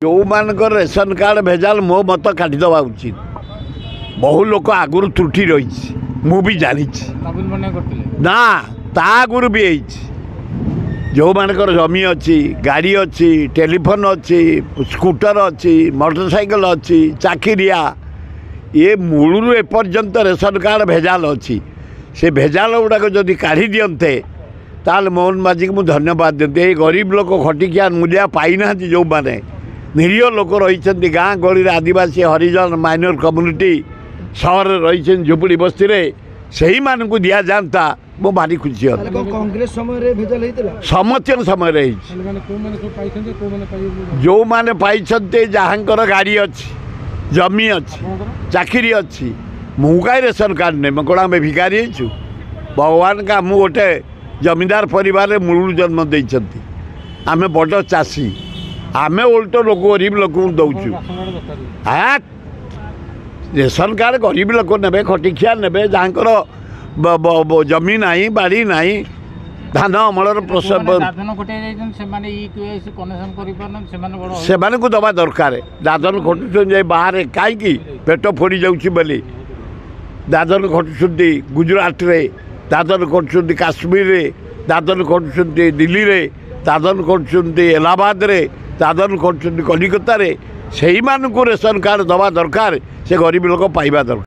जो मान ration card भेजाल मो मत काटिदवा उचित। बहु लोक आगुरी त्रुटि रही मुझे जानी ना ता आगुरी भी जो मानकर जमी अच्छी गाड़ी अच्छी टेलीफोन अच्छी स्कूटर अच्छी मोटरसाइकिल अच्छी चाकरिया ये मूलू एपर्यंत रेशन कार्ड भेजाल अच्छी से भेजाल गुड़ाक जदि काढ़ी दियंते ताल मोहन माझी को धन्यवाद दियंते। ये गरीब लोक खटिकिया मूल्या पाई ना जो मैंने निरीह लोक रही गाँ गली आदिवासी हरिजन माइनर कम्युनिटी सहर रही झुपड़ी बस्ती से मानू दि जाता मो भारी खुशी कांग्रेस समय समस्त समय जो मैंने पाई जहाँकर गाड़ी अच्छी जमी अच्छी चाकरी अच्छी मुझे रेशन कार्ड नहीं मैं कौन आम भिखारी भगवान का मुझे गोटे जमींदार परिवार मूल जन्म देती आम बड़ चाषी आम उल्ट लोक गरीब लोक दौचु हाँ रेशन कार्ड गरीब लोक ने खटिखिया ने जहाँकर जमी ना बाड़ी ना धान अमलर से दबा दरकार दादन खटुन बाहर कहीं पेट फोड़ी जाऊँगी बोली दादन खटुंट गुजरात रे दादन खटुंट काश्मीर रे दादन खटुंट दिल्ली रे दादन खटुंट इलाहाबाद रे दादन खटुंट कलिकता रे से रेशन कार्ड दबा दरकार से गरीब लोक पाइबा दरकार।